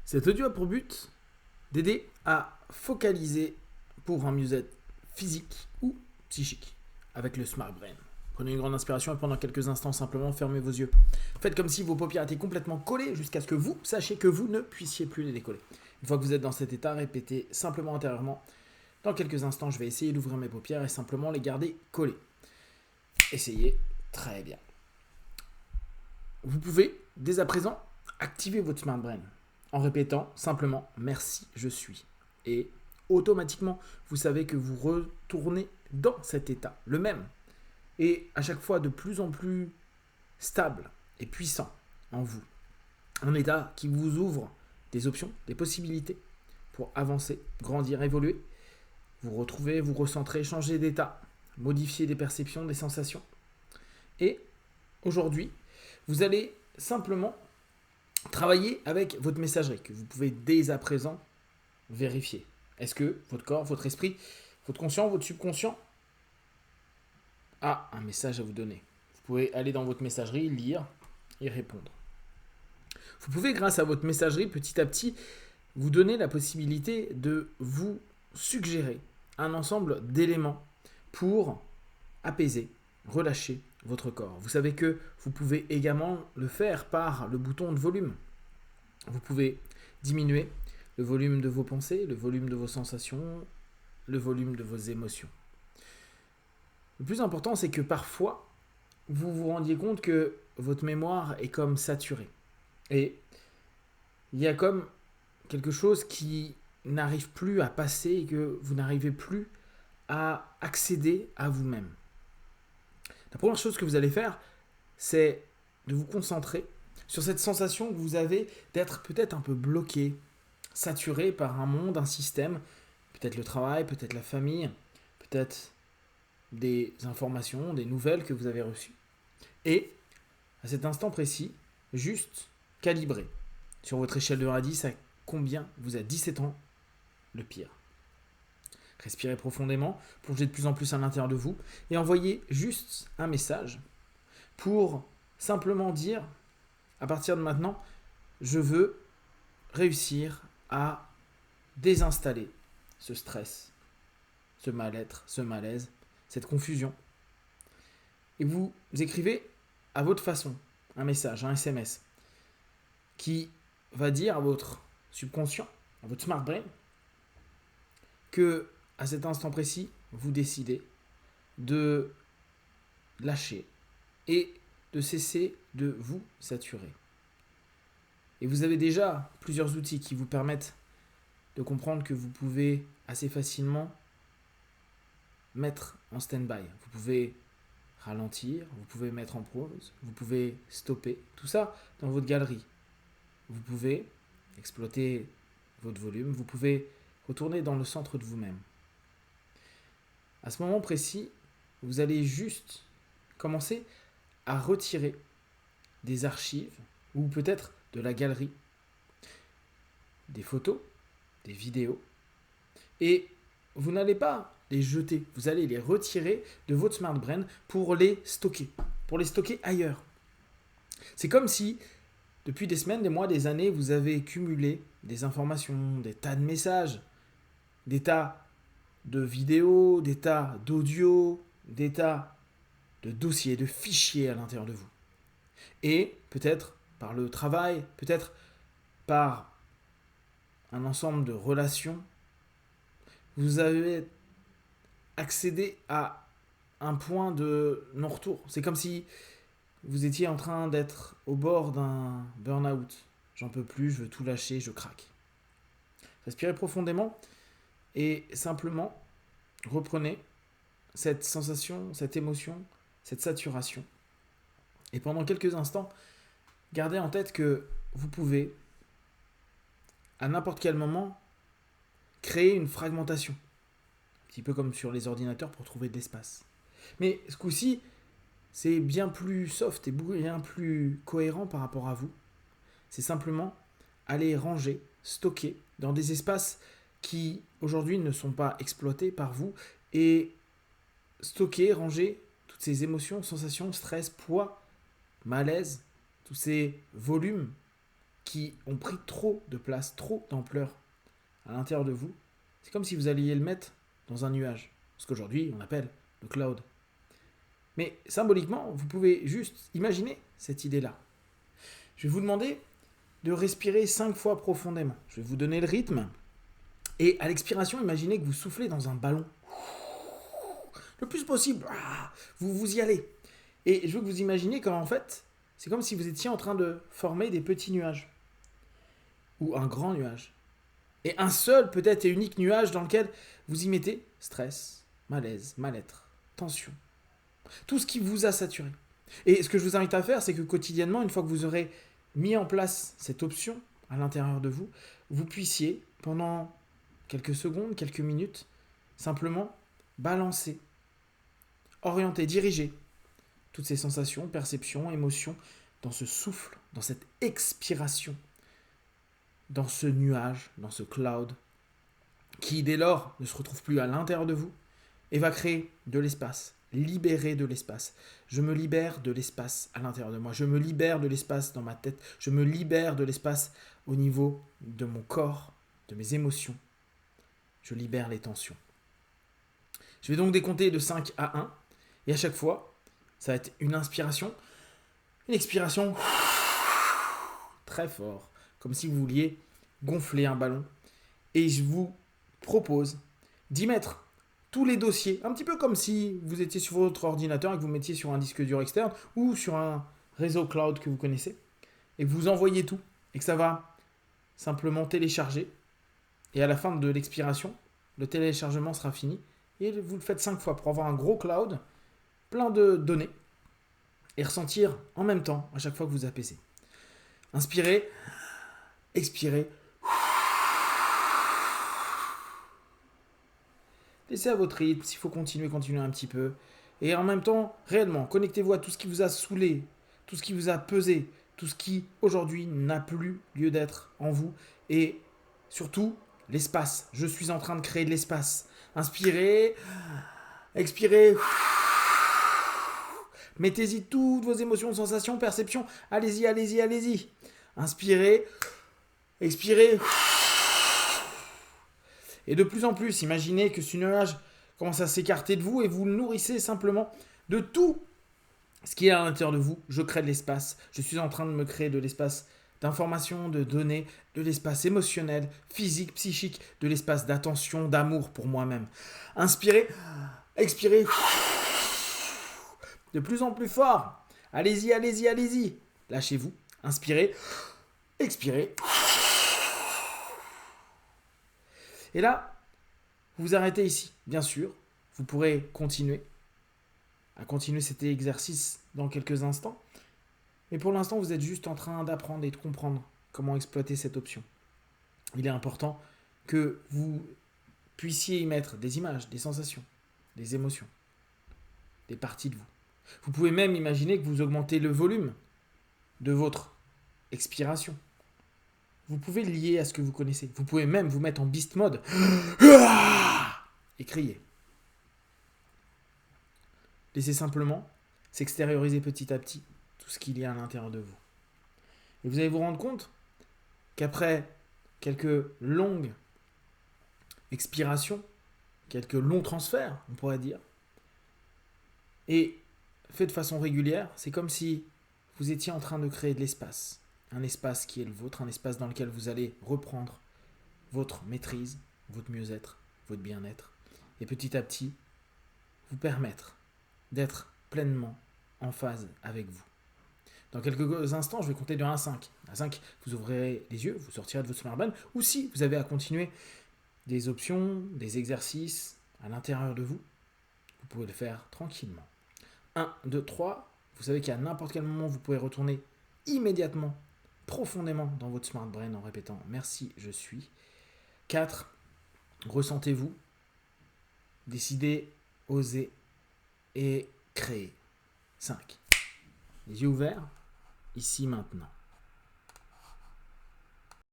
Cet audio a pour but d'aider à focaliser pour un mieux-être physique ou psychique avec le Smart Brain. Prenez une grande inspiration et pendant quelques instants, simplement fermez vos yeux. Faites comme si vos paupières étaient complètement collées jusqu'à ce que vous sachiez que vous ne puissiez plus les décoller. Une fois que vous êtes dans cet état, répétez simplement intérieurement. Dans quelques instants, je vais essayer d'ouvrir mes paupières et simplement les garder collées. Essayez, très bien. Vous pouvez, dès à présent, activer votre Smart Brain en répétant simplement « Merci, je suis ». Et automatiquement, vous savez que vous retournez dans cet état, le même. Et à chaque fois de plus en plus stable et puissant en vous. Un état qui vous ouvre des options, des possibilités pour avancer, grandir, évoluer. Vous retrouvez, vous recentrez, changer d'état, modifier des perceptions, des sensations. Et aujourd'hui, vous allez simplement travailler avec votre messagerie que vous pouvez dès à présent vérifier. Est-ce que votre corps, votre esprit, votre conscient, votre subconscient a un message à vous donner? Vous pouvez aller dans votre messagerie, lire et répondre. Vous pouvez, grâce à votre messagerie, petit à petit, vous donner la possibilité de vous suggérer un ensemble d'éléments pour apaiser, relâcher votre corps. Vous savez que vous pouvez également le faire par le bouton de volume. Vous pouvez diminuer le volume de vos pensées, le volume de vos sensations, le volume de vos émotions. Le plus important, c'est que parfois, vous vous rendiez compte que votre mémoire est comme saturée. Et il y a comme quelque chose qui n'arrive plus à passer et que vous n'arrivez plus à accéder à vous-même. La première chose que vous allez faire, c'est de vous concentrer sur cette sensation que vous avez d'être peut-être un peu bloqué, saturé par un monde, un système, peut-être le travail, peut-être la famille, peut-être des informations, des nouvelles que vous avez reçues. Et à cet instant précis, juste calibrer sur votre échelle de 1 à 10 à combien vous a 17 ans le pire. Respirez profondément, plongez de plus en plus à l'intérieur de vous et envoyez juste un message pour simplement dire, à partir de maintenant, je veux réussir à désinstaller ce stress, ce mal-être, ce malaise, cette confusion. Et vous écrivez à votre façon un message, un SMS, qui va dire à votre subconscient, à votre smart brain, que à cet instant précis, vous décidez de lâcher et de cesser de vous saturer. Et vous avez déjà plusieurs outils qui vous permettent de comprendre que vous pouvez assez facilement mettre en stand-by. Vous pouvez ralentir, vous pouvez mettre en pause, vous pouvez stopper. Tout ça dans votre galerie. Vous pouvez exploiter votre volume, vous pouvez retourner dans le centre de vous-même. À ce moment précis, vous allez juste commencer à retirer des archives ou peut-être de la galerie, des photos, des vidéos, et vous n'allez pas les jeter, vous allez les retirer de votre smart brain pour les stocker ailleurs. C'est comme si, depuis des semaines, des mois, des années, vous avez cumulé des informations, des tas de messages, des tas de vidéos, des tas d'audio, des tas de dossiers, de fichiers à l'intérieur de vous. Et peut-être par le travail, peut-être par un ensemble de relations, vous avez accédé à un point de non-retour. C'est comme si vous étiez en train d'être au bord d'un burn-out. J'en peux plus, je veux tout lâcher, je craque. Respirez profondément et simplement reprenez cette sensation, cette émotion, cette saturation. Et pendant quelques instants, gardez en tête que vous pouvez, à n'importe quel moment, créer une fragmentation. Un petit peu comme sur les ordinateurs pour trouver de l'espace. Mais ce coup-ci, c'est bien plus soft et bien plus cohérent par rapport à vous. C'est simplement aller ranger, stocker dans des espaces qui aujourd'hui ne sont pas exploités par vous et stocker, ranger toutes ces émotions, sensations, stress, poids, malaise, tous ces volumes qui ont pris trop de place, trop d'ampleur à l'intérieur de vous. C'est comme si vous alliez le mettre dans un nuage. Ce qu'aujourd'hui on appelle le cloud. Mais symboliquement, vous pouvez juste imaginer cette idée-là. Je vais vous demander de respirer 5 fois profondément. Je vais vous donner le rythme. Et à l'expiration, imaginez que vous soufflez dans un ballon. Le plus possible. Vous y allez. Et je veux que vous imaginez qu'en fait, c'est comme si vous étiez en train de former des petits nuages. Ou un grand nuage. Et un seul, peut-être, et unique nuage dans lequel vous y mettez stress, malaise, mal-être, tension. Tout ce qui vous a saturé. Et ce que je vous invite à faire, c'est que quotidiennement, une fois que vous aurez mis en place cette option à l'intérieur de vous, vous puissiez, pendant quelques secondes, quelques minutes, simplement balancer, orienter, diriger toutes ces sensations, perceptions, émotions dans ce souffle, dans cette expiration, dans ce nuage, dans ce cloud, qui dès lors ne se retrouve plus à l'intérieur de vous et va créer de l'espace, libérer de l'espace. Je me libère de l'espace à l'intérieur de moi, je me libère de l'espace dans ma tête, je me libère de l'espace au niveau de mon corps, de mes émotions. Je libère les tensions. Je vais donc décompter de 5 à 1 et à chaque fois, ça va être une inspiration, une expiration très fort, comme si vous vouliez gonfler un ballon. Et je vous propose d'y mettre tous les dossiers, un petit peu comme si vous étiez sur votre ordinateur et que vous mettiez sur un disque dur externe ou sur un réseau cloud que vous connaissez, et que vous envoyez tout, et que ça va simplement télécharger. Et à la fin de l'expiration, le téléchargement sera fini. Et vous le faites 5 fois pour avoir un gros cloud, plein de données, et ressentir en même temps à chaque fois que vous apaisez. Inspirez, expirez. Laissez à votre rythme, s'il faut continuer un petit peu. Et en même temps, réellement, connectez-vous à tout ce qui vous a saoulé, tout ce qui vous a pesé, tout ce qui, aujourd'hui, n'a plus lieu d'être en vous. Et surtout, l'espace. Je suis en train de créer de l'espace. Inspirez, expirez. Mettez-y toutes vos émotions, sensations, perceptions. Allez-y, allez-y, allez-y. Inspirez, expirez. Et de plus en plus, imaginez que ce nuage commence à s'écarter de vous et vous le nourrissez simplement de tout ce qui est à l'intérieur de vous. Je crée de l'espace. Je suis en train de me créer de l'espace d'informations, de données, de l'espace émotionnel, physique, psychique, de l'espace d'attention, d'amour pour moi-même. Inspirez, expirez. De plus en plus fort. Allez-y, allez-y, allez-y. Lâchez-vous. Inspirez, expirez. Et là, vous arrêtez ici. Bien sûr, vous pourrez continuer cet exercice dans quelques instants. Mais pour l'instant, vous êtes juste en train d'apprendre et de comprendre comment exploiter cette option. Il est important que vous puissiez y mettre des images, des sensations, des émotions, des parties de vous. Vous pouvez même imaginer que vous augmentez le volume de votre expiration. Vous pouvez le lier à ce que vous connaissez. Vous pouvez même vous mettre en beast mode et crier. Laissez simplement s'extérioriser petit à petit tout ce qu'il y a à l'intérieur de vous. Et vous allez vous rendre compte qu'après quelques longues expirations, quelques longs transferts, on pourrait dire, et fait de façon régulière, c'est comme si vous étiez en train de créer de l'espace. Un espace qui est le vôtre, un espace dans lequel vous allez reprendre votre maîtrise, votre mieux-être, votre bien-être, et petit à petit, vous permettre d'être pleinement en phase avec vous. Dans quelques instants, je vais compter de 1 à 5. À 5, vous ouvrirez les yeux, vous sortirez de votre smartphone, ou si vous avez à continuer des options, des exercices à l'intérieur de vous, vous pouvez le faire tranquillement. 1, 2, 3, vous savez qu'à n'importe quel moment, vous pouvez retourner immédiatement, profondément dans votre smart brain en répétant « Merci, je suis ». 4, ressentez-vous, décidez, osez et créez. 5, les yeux ouverts, ici, maintenant.